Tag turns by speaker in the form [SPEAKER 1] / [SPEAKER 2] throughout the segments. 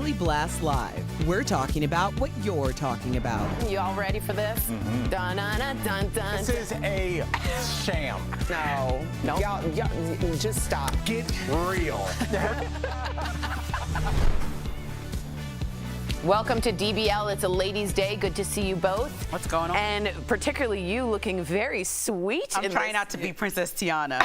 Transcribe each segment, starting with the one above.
[SPEAKER 1] Daily Blast Live. We're talking about what you're talking about.
[SPEAKER 2] You all ready for this?
[SPEAKER 3] Mm-hmm.
[SPEAKER 2] Dun, dun, dun, dun, dun.
[SPEAKER 3] This is a sham.
[SPEAKER 2] No.
[SPEAKER 3] Y'all, just stop. Get real.
[SPEAKER 2] Welcome to DBL. It's a ladies' day. Good to see you both.
[SPEAKER 4] What's going on?
[SPEAKER 2] And particularly you looking very sweet.
[SPEAKER 4] I'm trying not to be Princess Tiana.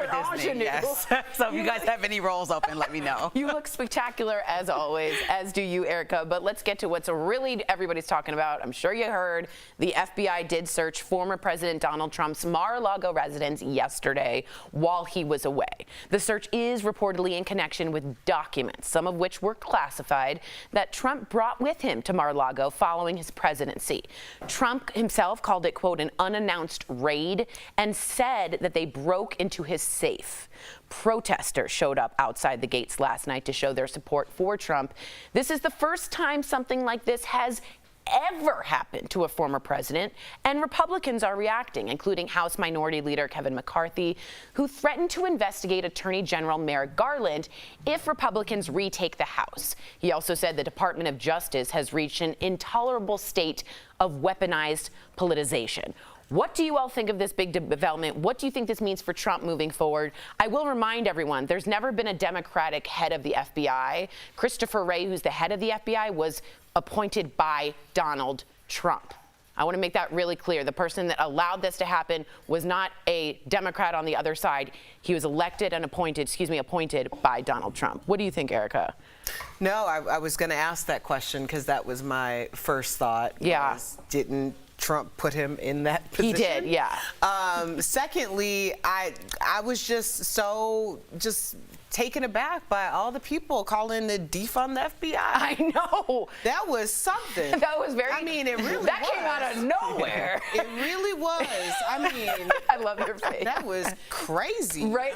[SPEAKER 2] You're ingenue.
[SPEAKER 4] Yes. So if you guys have any roles open, let me know.
[SPEAKER 2] You look spectacular as always, as do you, Erica. But let's get to what's really everybody's talking about. I'm sure you heard the FBI did search former President Donald Trump's Mar-a-Lago residence yesterday while he was away. The search is reportedly in connection with documents, some of which were classified, that Trump brought with him to Mar-a-Lago following his presidency. Trump himself called it, quote, an unannounced raid and said that they broke into his safe. Protesters showed up outside the gates last night to show their support for Trump. This is the first time something like this has ever happened to a former president, and Republicans are reacting, including House Minority Leader Kevin McCarthy, who threatened to investigate Attorney General Merrick Garland if Republicans retake the House. He also said the Department of Justice has reached an intolerable state of weaponized politicization. What do you all think of this big development? What do you think this means for Trump moving forward? I will remind everyone, there's never been a Democratic head of the FBI. Christopher Wray, who's the head of the FBI, was appointed by Donald Trump. I want to make that really clear. The person that allowed this to happen was not a Democrat on the other side. He was elected and appointed by Donald Trump. What do you think, Erica?
[SPEAKER 5] No, I was going to ask that question because that was my first thought.
[SPEAKER 2] Yeah.
[SPEAKER 5] Didn't Trump put him in that position?
[SPEAKER 2] He did, yeah.
[SPEAKER 5] Secondly, I was just taken aback by all the people calling to defund the FBI.
[SPEAKER 2] I know.
[SPEAKER 5] That was something.
[SPEAKER 2] That was very.
[SPEAKER 5] I mean, it really
[SPEAKER 2] that
[SPEAKER 5] was.
[SPEAKER 2] came out of nowhere.
[SPEAKER 5] It really was. I mean,
[SPEAKER 2] I love your face.
[SPEAKER 5] that was crazy.
[SPEAKER 2] Right,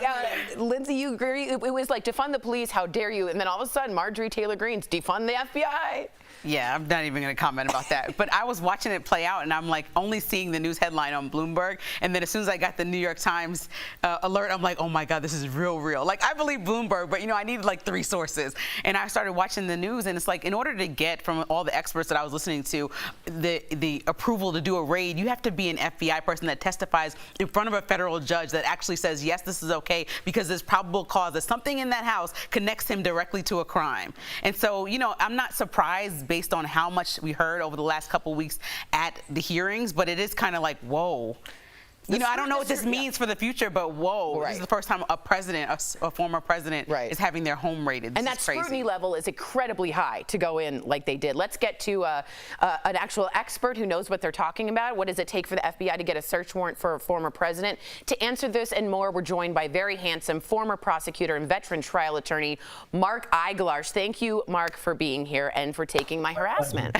[SPEAKER 2] Lindsay, you agree? It was like defund the police. How dare you? And then all of a sudden, Marjorie Taylor Greene's defund the FBI.
[SPEAKER 4] Yeah, I'm not even going to comment about that. But I was watching it play out, and I'm like only seeing the news headline on Bloomberg. And then as soon as I got the New York Times alert, I'm like, oh my God, this is real. Like, I believe Bloomberg, but I needed like 3 sources. And I started watching the news, and it's like, in order to get from all the experts that I was listening to the approval to do a raid, you have to be an FBI person that testifies in front of a federal judge that actually says, yes, this is okay, because there's probable cause that something in that house connects him directly to a crime. And so, I'm not surprised based on how much we heard over the last couple weeks at the hearings, but it is kind of like, whoa. I don't know what this means for the future, but whoa, This is the first time a former president is having their home raided.
[SPEAKER 2] And that scrutiny level is incredibly high to go in like they did. Let's get to an actual expert who knows what they're talking about. What does it take for the FBI to get a search warrant for a former president? To answer this and more, we're joined by very handsome former prosecutor and veteran trial attorney, Mark Eiglarsh. Thank you, Mark, for being here and for taking my harassment.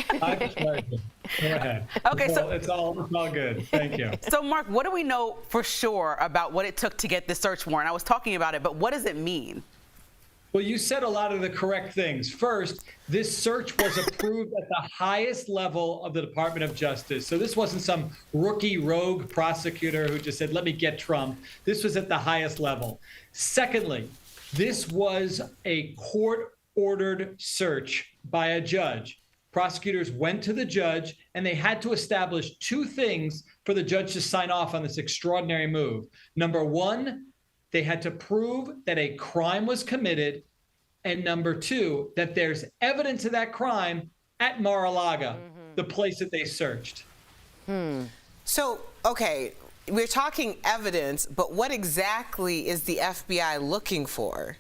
[SPEAKER 6] Go ahead.
[SPEAKER 4] Okay, so
[SPEAKER 6] it's all good. Thank you.
[SPEAKER 4] So, Mark, what do we know for sure about what it took to get the search warrant? I was talking about it, but what does it mean?
[SPEAKER 6] Well, you said a lot of the correct things. First, this search was approved at the highest level of the Department of Justice. So this wasn't some rookie rogue prosecutor who just said, let me get Trump. This was at the highest level. Secondly, this was a court-ordered search by a judge. Prosecutors went to the judge, and they had to establish 2 things for the judge to sign off on this extraordinary move. Number 1, they had to prove that a crime was committed. And number 2, that there's evidence of that crime at Mar-a-Lago, the place that they searched.
[SPEAKER 5] So, okay, we're talking evidence, but what exactly is the FBI looking for?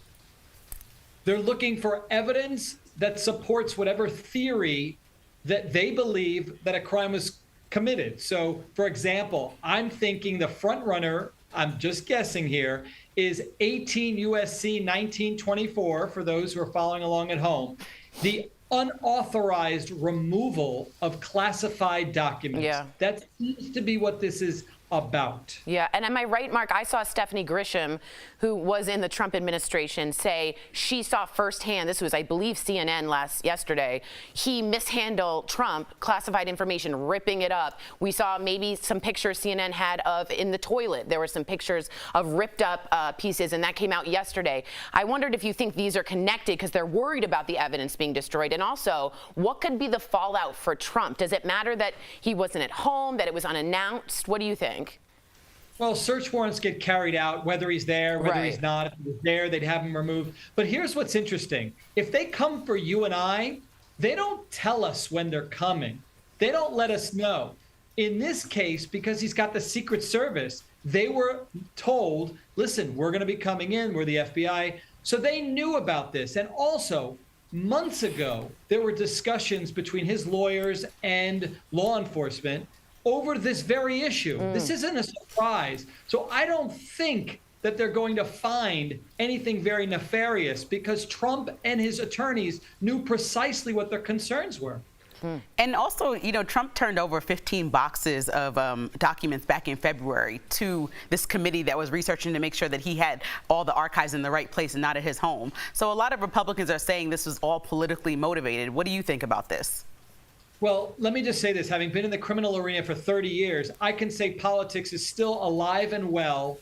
[SPEAKER 6] They're looking for evidence that supports whatever theory that they believe that a crime was committed. So, for example, I'm thinking the front runner, I'm just guessing here, is 18 U.S.C. 1924, for those who are following along at home. The unauthorized removal of classified documents.
[SPEAKER 2] Yeah.
[SPEAKER 6] That seems to be what this is about.
[SPEAKER 2] Yeah, and am I right, Mark? I saw Stephanie Grisham, who was in the Trump administration, say she saw firsthand, this was, I believe, CNN yesterday, he mishandled Trump, classified information, ripping it up. We saw maybe some pictures CNN had of in the toilet. There were some pictures of ripped up pieces, and that came out yesterday. I wondered if you think these are connected because they're worried about the evidence being destroyed. And also, what could be the fallout for Trump? Does it matter that he wasn't at home, that it was unannounced? What do you think?
[SPEAKER 6] Well, search warrants get carried out, whether he's there, whether he's not. If he was there, they'd have him removed. But here's what's interesting. If they come for you and I, they don't tell us when they're coming. They don't let us know. In this case, because he's got the Secret Service, they were told, listen, we're going to be coming in. We're the FBI. So they knew about this. And also, months ago, there were discussions between his lawyers and law enforcement over this very issue. This isn't a surprise. So I don't think that they're going to find anything very nefarious because Trump and his attorneys knew precisely what their concerns were.
[SPEAKER 4] And also, you know, Trump turned over 15 boxes of documents back in February to this committee that was researching to make sure that he had all the archives in the right place and not at his home. So a lot of Republicans are saying this was all politically motivated. What do you think about this?
[SPEAKER 6] Well, let me just say this. Having been in the criminal arena for 30 years, I can say politics is still alive and well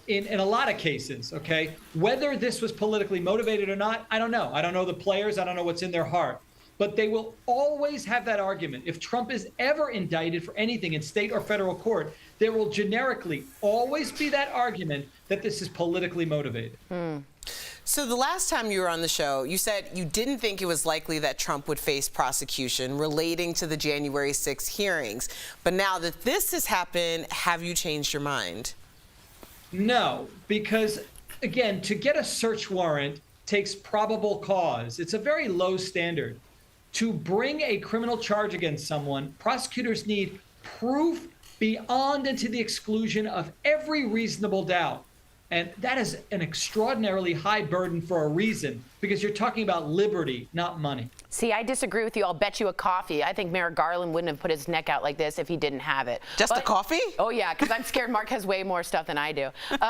[SPEAKER 6] in a lot of cases, okay? Whether this was politically motivated or not, I don't know. I don't know the players. I don't know what's in their heart. But they will always have that argument. If Trump is ever indicted for anything in state or federal court, there will generically always be that argument that this is politically motivated.
[SPEAKER 5] So the last time you were on the show, you said you didn't think it was likely that Trump would face prosecution relating to the January 6th hearings. But now that this has happened, have you changed your mind?
[SPEAKER 6] No, because, again, to get a search warrant takes probable cause. It's a very low standard. To bring a criminal charge against someone, prosecutors need proof beyond and to the exclusion of every reasonable doubt. And that is an extraordinarily high burden for a reason, because you're talking about liberty, not money.
[SPEAKER 2] See, I disagree with you. I'll bet you a coffee. I think Merrick Garland wouldn't have put his neck out like this if he didn't have it.
[SPEAKER 4] Just a coffee?
[SPEAKER 2] Oh, yeah, because I'm scared Mark has way more stuff than I do.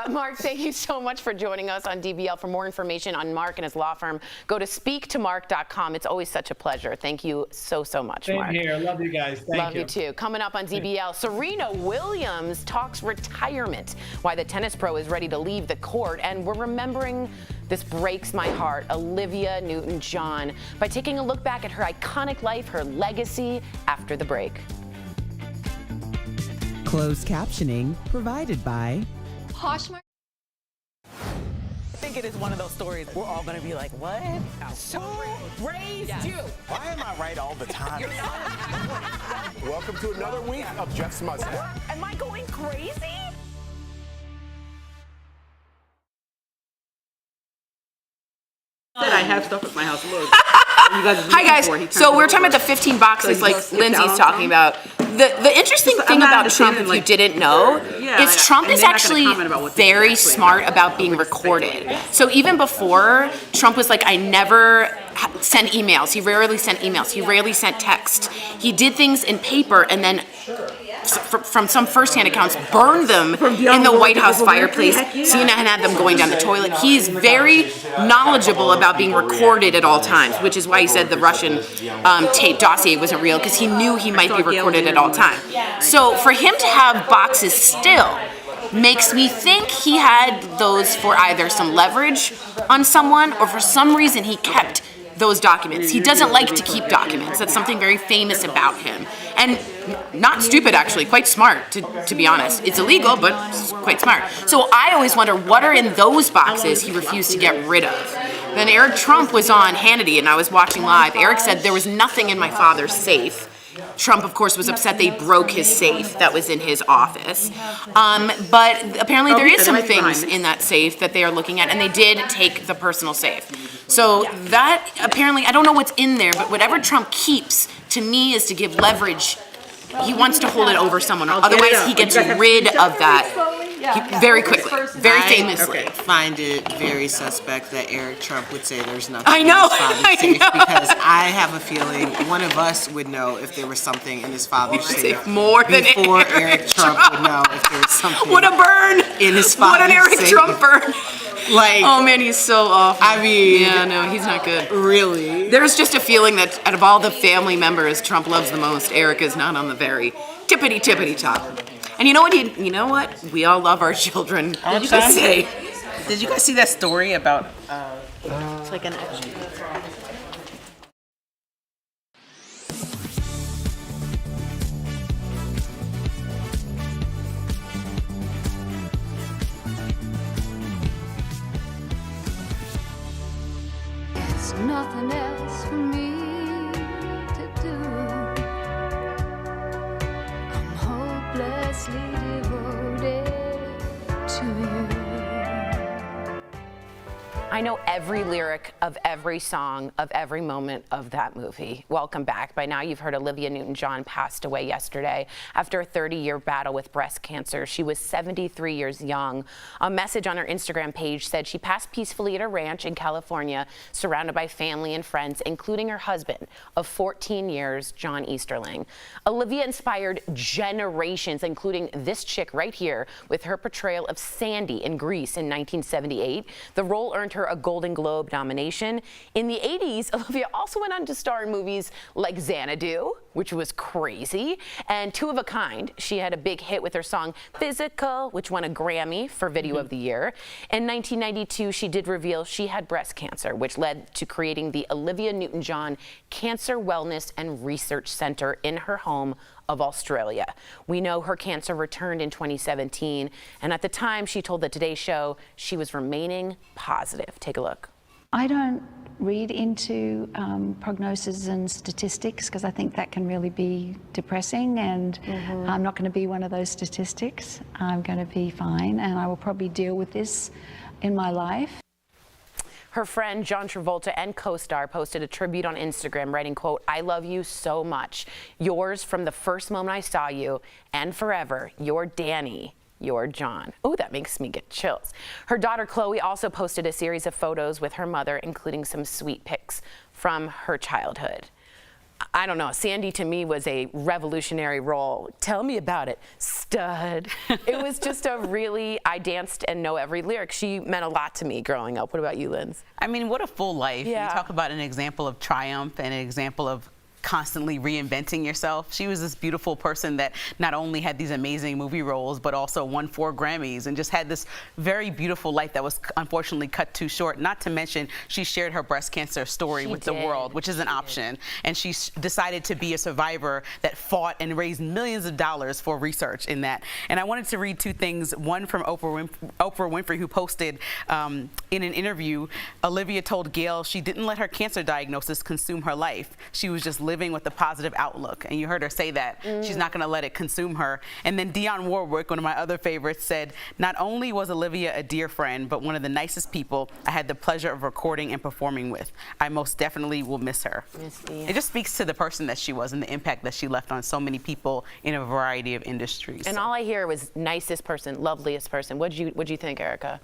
[SPEAKER 2] Mark, thank you so much for joining us on DBL. For more information on Mark and his law firm, go to speaktomark.com. It's always such a pleasure. Thank you so much, Mark.
[SPEAKER 6] Same here. Love you guys. Thank you.
[SPEAKER 2] Love you too. Coming up on DBL, Serena Williams talks retirement, why the tennis pro is ready to leave the court, and we're remembering, this breaks my heart, Olivia Newton-John, by taking a look back at her iconic life, her legacy, after the break.
[SPEAKER 1] Closed captioning provided by
[SPEAKER 7] Poshmark.
[SPEAKER 4] I think it is one of those stories we're all going to be like, what?
[SPEAKER 5] Who raised you?
[SPEAKER 3] Why am I right all the time? Welcome to another week of Jeff's Mustache.
[SPEAKER 2] Am I going crazy?
[SPEAKER 4] I have stuff at my house. Look.
[SPEAKER 2] Hi guys. So we're talking about the 15 boxes like Lindsay's talking about. The interesting thing about Trump, if you didn't know, is Trump is actually very smart about being recorded. So even before, Trump was like, I never send emails. He rarely sent emails. He rarely sent text. He did things in paper and then from some first-hand accounts, burned them in the White House fireplace. CNN had them going down the toilet. He's very knowledgeable about being recorded at all times, which is why he said the Russian tape dossier wasn't real, because he knew he might be recorded at all times. So for him to have boxes still makes me think he had those for either some leverage on someone or for some reason he kept those documents. He doesn't like to keep documents. That's something very famous about him. And not stupid, actually, quite smart, to be honest. It's illegal, but quite smart. So I always wonder, what are in those boxes he refused to get rid of? Then Eric Trump was on Hannity, and I was watching live. Eric said there was nothing in my father's safe. Trump, of course, was upset they broke his safe that was in his office. But apparently there is some things in that safe that they are looking at, and they did take the personal safe. So that, apparently, I don't know what's in there, but whatever Trump keeps, to me, is to give leverage. He wants to hold it over someone. Otherwise, he gets rid of that. Very quickly, very famously.
[SPEAKER 5] I find it very suspect that Eric Trump would say there's nothing
[SPEAKER 2] I know,
[SPEAKER 5] in his father's
[SPEAKER 2] I
[SPEAKER 5] safe,
[SPEAKER 2] know.
[SPEAKER 5] because I have a feeling one of us would know if there was something in his father's safe
[SPEAKER 2] More than
[SPEAKER 5] before Eric Trump would know if there was something
[SPEAKER 2] What a burn!
[SPEAKER 5] in his
[SPEAKER 2] What
[SPEAKER 5] father's
[SPEAKER 2] an Eric
[SPEAKER 5] safe.
[SPEAKER 2] Trump burn!
[SPEAKER 5] Like,
[SPEAKER 2] Oh man, he's so awful.
[SPEAKER 5] I mean,
[SPEAKER 2] yeah, no, he's not good.
[SPEAKER 5] really?
[SPEAKER 2] There's just a feeling that out of all the family members Trump loves the most, Eric is not on the very tippity top. And you know what? You know what? We all love our children.
[SPEAKER 4] Did you
[SPEAKER 2] to
[SPEAKER 4] guys-
[SPEAKER 2] say.
[SPEAKER 4] Did you guys see that story about?
[SPEAKER 2] It's like an action.
[SPEAKER 7] There's nothing else for me to do. I'm hopelessly devoted to you.
[SPEAKER 2] I know every lyric of every song of every moment of that movie. Welcome back. By now you've heard Olivia Newton-John passed away yesterday after a 30-year battle with breast cancer. She was 73 years young. A message on her Instagram page said she passed peacefully at a ranch in California, surrounded by family and friends, including her husband of 14 years, John Easterling. Olivia inspired generations, including this chick right here with her portrayal of Sandy in Grease in 1978. The role earned her a Golden Globe nomination. In the 80s, Olivia also went on to star in movies like Xanadu, which was crazy, and Two of a Kind. She had a big hit with her song Physical, which won a Grammy for Video of the Year. In 1992, she did reveal she had breast cancer, which led to creating the Olivia Newton-John Cancer Wellness and Research Center in her home of Australia. We know her cancer returned in 2017, and at the time she told the Today Show she was remaining positive. Take a look.
[SPEAKER 8] I don't read into prognosis and statistics because I think that can really be depressing, and I'm not going to be one of those statistics. I'm going to be fine, and I will probably deal with this in my life.
[SPEAKER 2] Her friend John Travolta and co-star posted a tribute on Instagram writing, quote, "I love you so much. Yours from the first moment I saw you and forever. Your Danny. Your John." Oh, that makes me get chills. Her daughter Chloe also posted a series of photos with her mother, including some sweet pics from her childhood. I don't know, Sandy to me was a revolutionary role. Tell me about it, stud. It was just a really, I danced and know every lyric. She meant a lot to me growing up. What about you, Linz?
[SPEAKER 4] I mean, what a full life.
[SPEAKER 2] Yeah.
[SPEAKER 4] You talk about an example of triumph and an example of constantly reinventing yourself. She was this beautiful person that not only had these amazing movie roles, but also won 4 Grammys and just had this very beautiful life that was unfortunately cut too short. Not to mention, she shared her breast cancer story with the world, which is an option. And she decided to be a survivor that fought and raised millions of dollars for research in that. And I wanted to read 2 things. One from Oprah Winfrey, who posted in an interview, Olivia told Gail she didn't let her cancer diagnosis consume her life. She was just living with a positive outlook. And you heard her say that. She's not going to let it consume her. And then Dionne Warwick, one of my other favorites, said, "Not only was Olivia a dear friend, but one of the nicest people I had the pleasure of recording and performing with. I most definitely will miss her." It just speaks to the person that she was and the impact that she left on so many people in a variety of industries.
[SPEAKER 2] And all I hear was nicest person, loveliest person. What'd you think, Erica?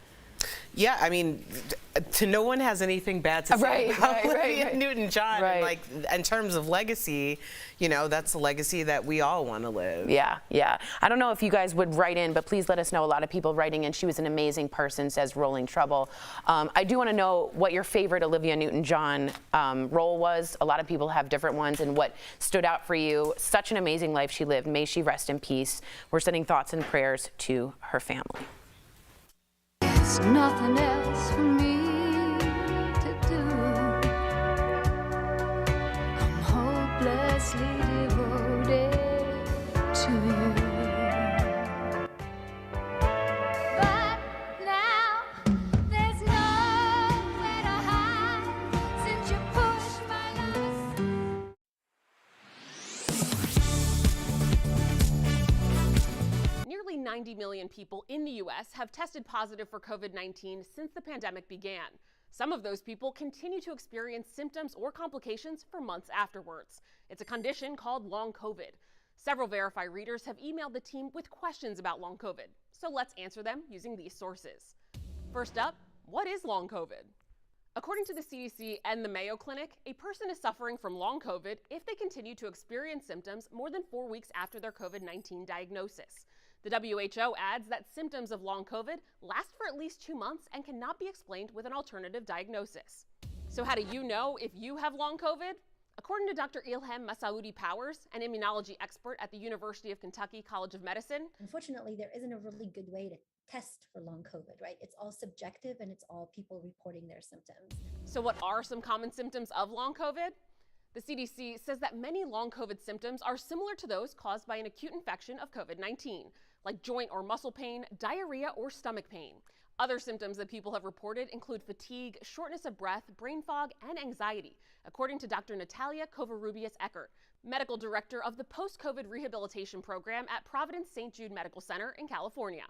[SPEAKER 5] Yeah, I mean, no one has anything bad to say about Olivia Newton-John.
[SPEAKER 2] Right.
[SPEAKER 5] And like, in terms of legacy, you know, that's a legacy that we all want to live.
[SPEAKER 2] Yeah, yeah. I don't know if you guys would write in, but please let us know. A lot of people writing in. She was an amazing person, says Rolling Trouble. I do want to know what your favorite Olivia Newton-John role was. A lot of people have different ones, and what stood out for you. Such an amazing life she lived. May she rest in peace. We're sending thoughts and prayers to her family.
[SPEAKER 7] There's nothing else for me to do. I'm hopelessly devoted to you. But now there's nowhere to hide since you pushed my life.
[SPEAKER 9] Nearly 90 million people in the U.S. have tested positive for COVID-19 since the pandemic began. Some of those people continue to experience symptoms or complications for months afterwards. It's a condition called long COVID. Several Verify readers have emailed the team with questions about long COVID, so let's answer them using these sources. First up, what is long COVID? According to the CDC and the Mayo Clinic, a person is suffering from long COVID if they continue to experience symptoms more than 4 weeks after their COVID-19 diagnosis. The WHO adds that symptoms of long COVID last for at least 2 months and cannot be explained with an alternative diagnosis. So how do you know if you have long COVID? According to Dr. Ilham Masaoudi Powers, an immunology expert at the University of Kentucky College of Medicine,
[SPEAKER 10] unfortunately, there isn't a really good way to test for long COVID, right? It's all subjective and it's all people reporting their symptoms.
[SPEAKER 9] So what are some common symptoms of long COVID? The CDC says that many long COVID symptoms are similar to those caused by an acute infection of COVID-19, like joint or muscle pain, diarrhea, or stomach pain. Other symptoms that people have reported include fatigue, shortness of breath, brain fog, and anxiety, according to Dr. Natalia Covarrubias-Eckert, medical director of the Post-COVID Rehabilitation Program at Providence St. Jude Medical Center in California.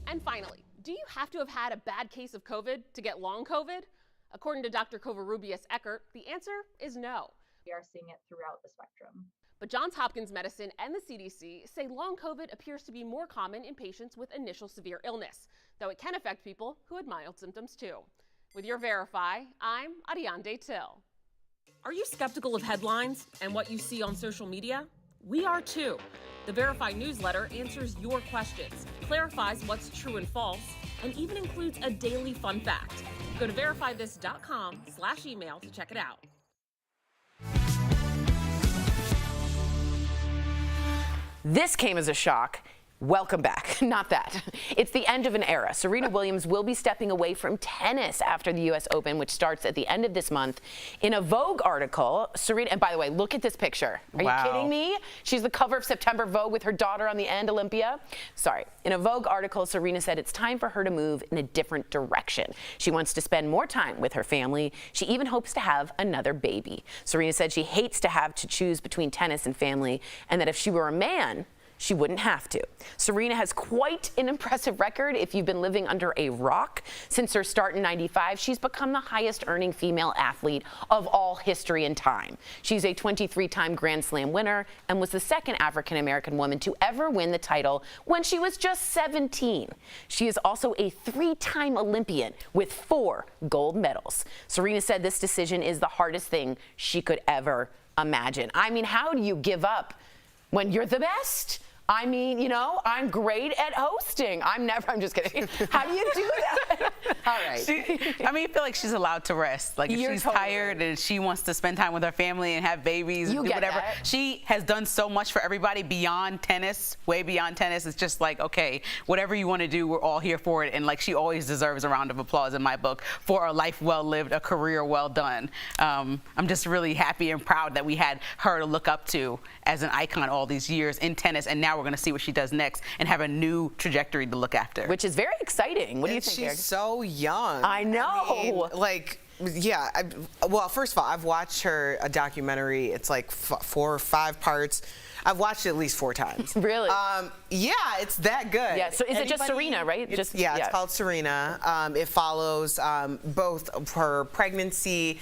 [SPEAKER 9] And finally, do you have to have had a bad case of COVID to get long COVID? According to Dr. Covarrubias-Eckert, the answer is no.
[SPEAKER 11] We are seeing it throughout the spectrum.
[SPEAKER 9] But Johns Hopkins Medicine and the CDC say long COVID appears to be more common in patients with initial severe illness, though it can affect people who had mild symptoms too. With your Verify, I'm Ariane Till. Are you skeptical of headlines and what you see on social media? We are too. The Verify newsletter answers your questions, clarifies what's true and false, and even includes a daily fun fact. Go to verifythis.com/email to check it out.
[SPEAKER 2] This came as a shock. Welcome back. Not that. It's the end of an era. Serena Williams will be stepping away from tennis after the U.S. Open, which starts at the end of this month. In a Vogue article, Serena, and by the way, look at this picture. Are you kidding me? She's the cover of September Vogue with her daughter on the end, Olympia. Sorry. In a Vogue article, Serena said it's time for her to move in a different direction. She wants to spend more time with her family. She even hopes to have another baby. Serena said she hates to have to choose between tennis and family, and that if she were a man, she wouldn't have to. Serena has quite an impressive record if you've been living under a rock. Since her start in '95, she's become the highest earning female athlete of all history and time. She's a 23-time Grand Slam winner and was the second African-American woman to ever win the title when she was just 17. She is also a 3-time Olympian with 4 gold medals. Serena said this decision is the hardest thing she could ever imagine. I mean, how do you give up when you're the best? I mean, you know, I'm great at hosting. I'm just kidding. How do you do that? All right.
[SPEAKER 4] I feel like she's allowed to rest. Like, if she's tired and she wants to spend time with her family and have babies and do whatever.
[SPEAKER 2] That.
[SPEAKER 4] She has done so much for everybody beyond tennis, way beyond tennis. It's just like, okay, whatever you want to do, we're all here for it. And like, she always deserves a round of applause in my book for a life well lived, a career well done. I'm just really happy and proud that we had her to look up to as an icon all these years in tennis, and now we're going to see what she does next and have a new trajectory to look after.
[SPEAKER 2] Which is very exciting. What do you think, Eric?
[SPEAKER 5] She's so young.
[SPEAKER 2] I know.
[SPEAKER 5] Yeah. Well, first of all, I've watched her a documentary. It's like 4 or 5 parts. I've watched it at least 4 times.
[SPEAKER 2] Really?
[SPEAKER 5] Yeah, it's that good.
[SPEAKER 2] Yeah. So is it just Serena, right?
[SPEAKER 5] It's called Serena. It follows both her pregnancy.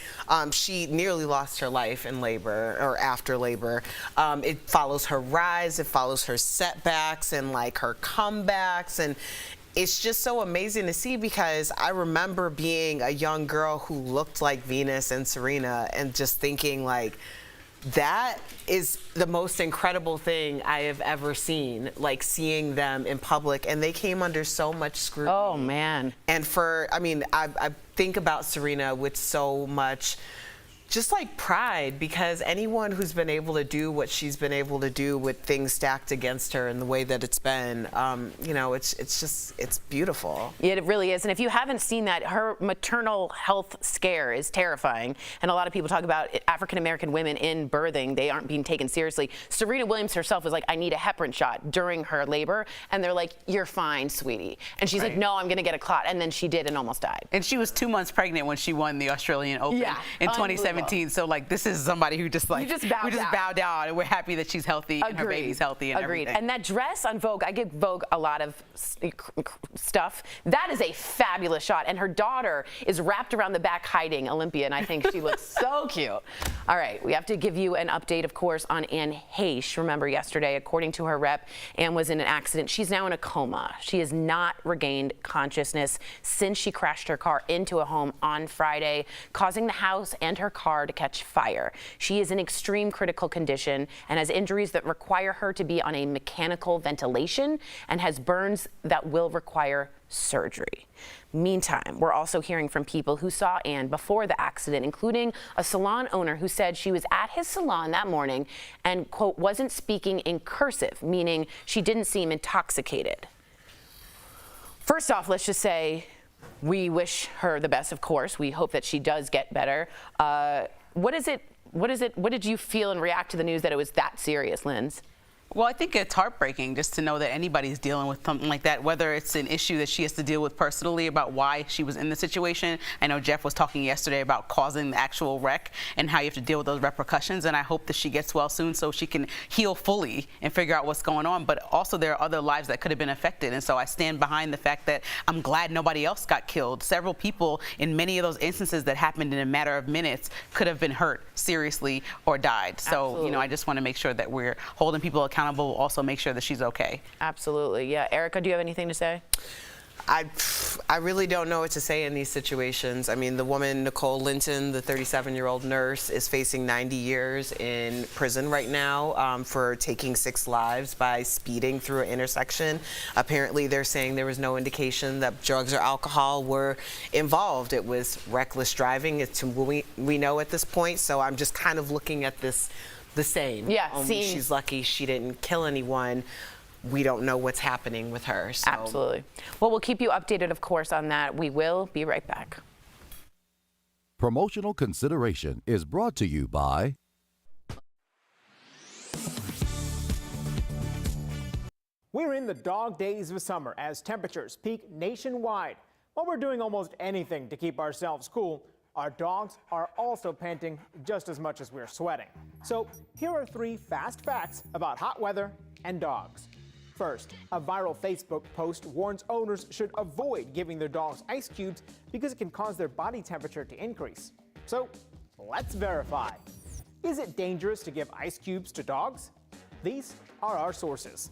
[SPEAKER 5] She nearly lost her life in labor or after labor. It follows her rise. It follows her setbacks and like her comebacks, and it's just so amazing to see, because I remember being a young girl who looked like Venus and Serena and just thinking like, that is the most incredible thing I have ever seen, like seeing them in public, and they came under so much scrutiny.
[SPEAKER 2] Oh, man.
[SPEAKER 5] And I think about Serena with so much just like pride, because anyone who's been able to do what she's been able to do with things stacked against her and the way that it's been, it's beautiful.
[SPEAKER 2] Yeah, it really is. And if you haven't seen that, her maternal health scare is terrifying. And a lot of people talk about African-American women in birthing. They aren't being taken seriously. Serena Williams herself was like, I need a heparin shot during her labor. And they're like, you're fine, sweetie. And she's like, no, I'm going to get a clot. And then she did and almost died.
[SPEAKER 4] And she was 2 months pregnant when she won the Australian Open in 2017. COVID-19. So like this is somebody who just like
[SPEAKER 2] You just bowed
[SPEAKER 4] we just
[SPEAKER 2] down.
[SPEAKER 4] bow down, and we're happy that she's healthy and her baby's healthy and
[SPEAKER 2] Agreed.
[SPEAKER 4] everything.
[SPEAKER 2] And that dress on Vogue, I give Vogue a lot of stuff. That is a fabulous shot. And her daughter is wrapped around the back hiding Olympia, and I think she looks so cute. All right, we have to give you an update, of course, on Anne Heche. Remember yesterday, according to her rep, Anne was in an accident. She's now in a coma. She has not regained consciousness since she crashed her car into a home on Friday, causing the house and her car to catch fire. She is in extreme critical condition and has injuries that require her to be on a mechanical ventilation and has burns that will require surgery. Meantime, we're also hearing from people who saw Anne before the accident, including a salon owner who said she was at his salon that morning and, quote, wasn't speaking in cursive, meaning she didn't seem intoxicated. First off, let's just say we wish her the best, of course. We hope that she does get better. What did you feel and react to the news that it was that serious, Linz?
[SPEAKER 4] Well, I think it's heartbreaking just to know that anybody's dealing with something like that, whether it's an issue that she has to deal with personally about why she was in the situation. I know Jeff was talking yesterday about causing the actual wreck and how you have to deal with those repercussions, and I hope that she gets well soon so she can heal fully and figure out what's going on. But also there are other lives that could have been affected, and so I stand behind the fact that I'm glad nobody else got killed. Several people in many of those instances that happened in a matter of minutes could have been hurt seriously or died. So,
[SPEAKER 2] Absolutely.
[SPEAKER 4] you know, I just want to make sure that we're holding people accountable, also make sure that she's okay.
[SPEAKER 2] Absolutely. Yeah. Erica, do you have anything to say?
[SPEAKER 5] I really don't know what to say in these situations. I mean, the woman, Nicole Linton, the 37-year-old nurse, is facing 90 years in prison right now for taking 6 lives by speeding through an intersection. Apparently, they're saying there was no indication that drugs or alcohol were involved. It was reckless driving. It's what we know at this point. So I'm just kind of looking at this the same.
[SPEAKER 2] Yeah,
[SPEAKER 5] she's lucky she didn't kill anyone. We don't know what's happening with her. So.
[SPEAKER 2] Absolutely. Well, we'll keep you updated, of course, on that. We will be right back.
[SPEAKER 12] Promotional Consideration is brought to you by
[SPEAKER 13] We're in the dog days of summer as temperatures peak nationwide. While we're doing almost anything to keep ourselves cool, our dogs are also panting just as much as we're sweating. So here are 3 fast facts about hot weather and dogs. First, a viral Facebook post warns owners should avoid giving their dogs ice cubes because it can cause their body temperature to increase. So let's verify. Is it dangerous to give ice cubes to dogs? These are our sources.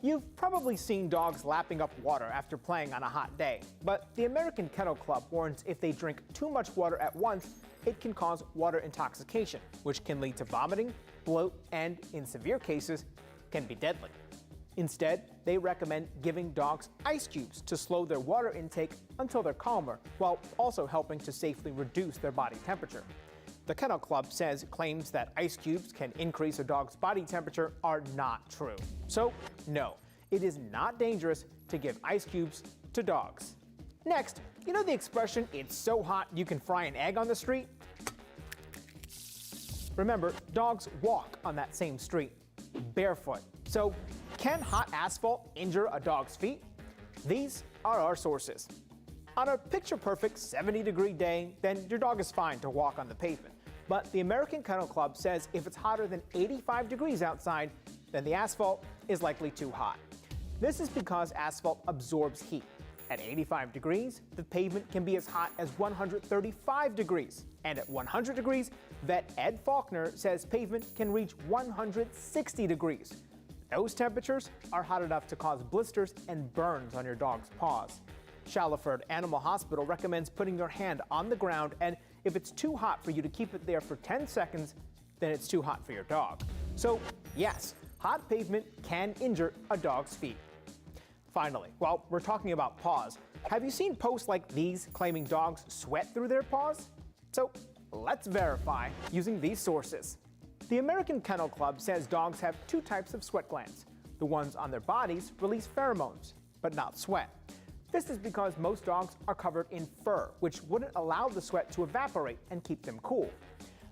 [SPEAKER 13] You've probably seen dogs lapping up water after playing on a hot day, but the American Kennel Club warns if they drink too much water at once, it can cause water intoxication, which can lead to vomiting, bloat, and, in severe cases, can be deadly. Instead, they recommend giving dogs ice cubes to slow their water intake until they're calmer, while also helping to safely reduce their body temperature. The Kennel Club says claims that ice cubes can increase a dog's body temperature are not true. So, no, it is not dangerous to give ice cubes to dogs. Next, you know the expression, "it's so hot you can fry an egg on the street"? Remember, dogs walk on that same street, barefoot. So, can hot asphalt injure a dog's feet? These are our sources. On a picture-perfect 70-degree day, then your dog is fine to walk on the pavement. But the American Kennel Club says if it's hotter than 85 degrees outside, then the asphalt is likely too hot. This is because asphalt absorbs heat. At 85 degrees, the pavement can be as hot as 135 degrees. And at 100 degrees, vet Ed Faulkner says pavement can reach 160 degrees. Those temperatures are hot enough to cause blisters and burns on your dog's paws. Shallowford Animal Hospital recommends putting your hand on the ground, and if it's too hot for you to keep it there for 10 seconds, then it's too hot for your dog. So, yes, hot pavement can injure a dog's feet. Finally, while we're talking about paws, have you seen posts like these claiming dogs sweat through their paws? So, let's verify using these sources. The American Kennel Club says dogs have 2 types of sweat glands. The ones on their bodies release pheromones, but not sweat. This is because most dogs are covered in fur, which wouldn't allow the sweat to evaporate and keep them cool.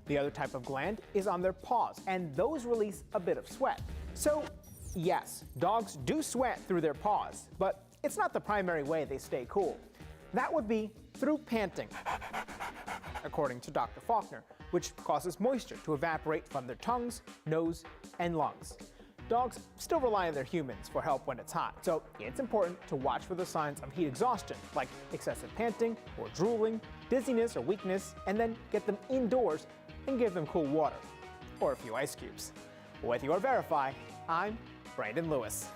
[SPEAKER 13] The other type of gland is on their paws, and those release a bit of sweat. So, yes, dogs do sweat through their paws, but it's not the primary way they stay cool. That would be through panting. According to Dr. Faulkner, which causes moisture to evaporate from their tongues, nose, and lungs. Dogs still rely on their humans for help when it's hot, so it's important to watch for the signs of heat exhaustion, like excessive panting or drooling, dizziness or weakness, and then get them indoors and give them cool water, or a few ice cubes. With your Verify, I'm Brandon Lewis.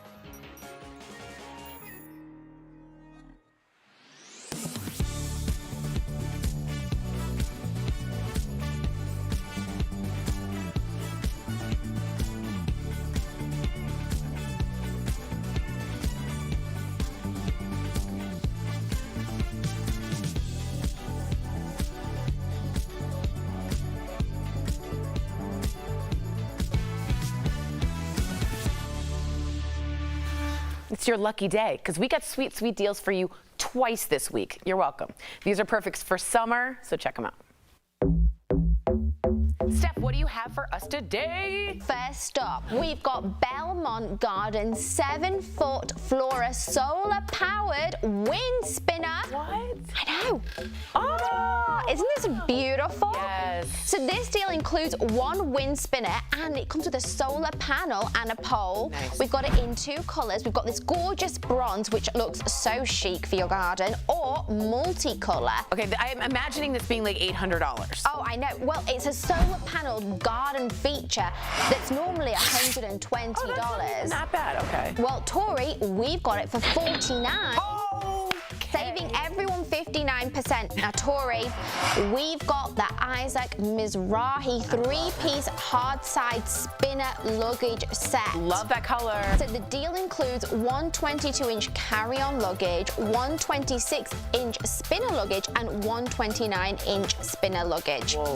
[SPEAKER 2] It's your lucky day because we got sweet, sweet deals for you twice this week. You're welcome. These are perfect for summer, so check them out. Steph, what do you have for us today?
[SPEAKER 14] First up, we've got Belmont Gardens 7-foot Flora solar-powered wind spinner.
[SPEAKER 2] What?
[SPEAKER 14] I know. Oh, isn't this beautiful?
[SPEAKER 2] Yes.
[SPEAKER 14] So this deal includes one wind spinner and it comes with a solar panel and a pole.
[SPEAKER 2] Nice.
[SPEAKER 14] We've got it in 2 colors. We've got this gorgeous bronze, which looks so chic for your garden, or multicolor.
[SPEAKER 2] Okay, I'm imagining this being like $800.
[SPEAKER 14] Oh, I know. Well, it's a solar panel garden feature that's normally $120.
[SPEAKER 2] Oh, not bad, okay.
[SPEAKER 14] Well, Tori, we've got it for $49.
[SPEAKER 2] Oh,
[SPEAKER 14] saving everyone 59%. Now, Tori, we've got the Isaac Mizrahi 3-piece hard side spinner luggage set.
[SPEAKER 2] Love that color.
[SPEAKER 14] So the deal includes one 22-inch carry-on luggage, one 26-inch spinner luggage, and one 29-inch spinner luggage.
[SPEAKER 2] Whoa.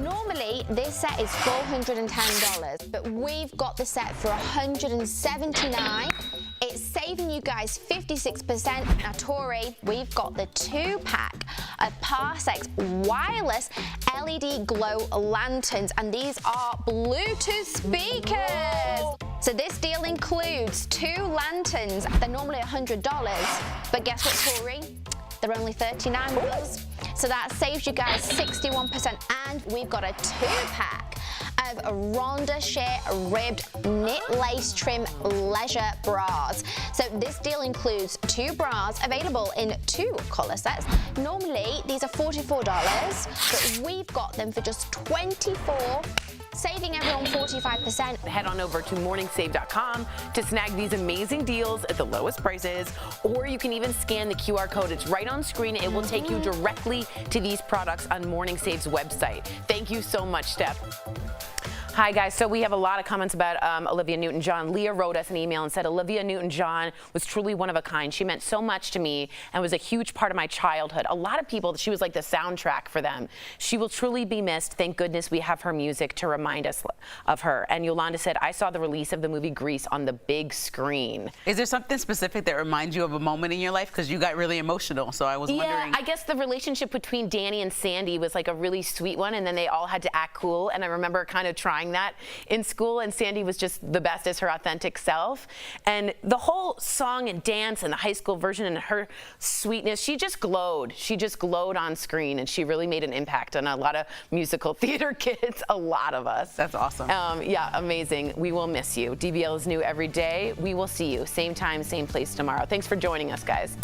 [SPEAKER 14] Normally, this set is $410, but we've got the set for $179. It's saving you guys 56%. Now, Tori, we've got the 2-pack of Parsecs wireless LED glow lanterns, and these are Bluetooth speakers.
[SPEAKER 2] Whoa.
[SPEAKER 14] So this deal includes 2 lanterns. They're normally $100, but guess what, Tori? They're only $39 with us. So that saves you guys 61%. And we've got a 2-pack of Rhonda Shear ribbed knit lace trim leisure bras. So this deal includes 2 bras available in 2 color sets. Normally these are $44, but we've got them for just $24. Saving everyone 45%.
[SPEAKER 2] Head on over to morningsave.com to snag these amazing deals at the lowest prices, or you can even scan the QR code. It's right on screen. It will take you directly to these products on Morning Save's website. Thank you so much, Steph. Hi, guys. So we have a lot of comments about Olivia Newton-John. Leah wrote us an email and said, Olivia Newton-John was truly one of a kind. She meant so much to me and was a huge part of my childhood. A lot of people, she was like the soundtrack for them. She will truly be missed. Thank goodness we have her music to remind us of her. And Yolanda said, I saw the release of the movie Grease on the big screen.
[SPEAKER 4] Is there something specific that reminds you of a moment in your life? Because you got really emotional, so I was wondering.
[SPEAKER 2] Yeah, I guess the relationship between Danny and Sandy was like a really sweet one, and then they all had to act cool. And I remember kind of trying that in school, and Sandy was just the best as her authentic self. And the whole song and dance and the high school version and her sweetness, she just glowed. She just glowed on screen, and she really made an impact on a lot of musical theater kids, a lot of us.
[SPEAKER 4] That's awesome.
[SPEAKER 2] Yeah, amazing. We will miss you. DBL is new every day. We will see you same time, same place tomorrow. Thanks for joining us, guys.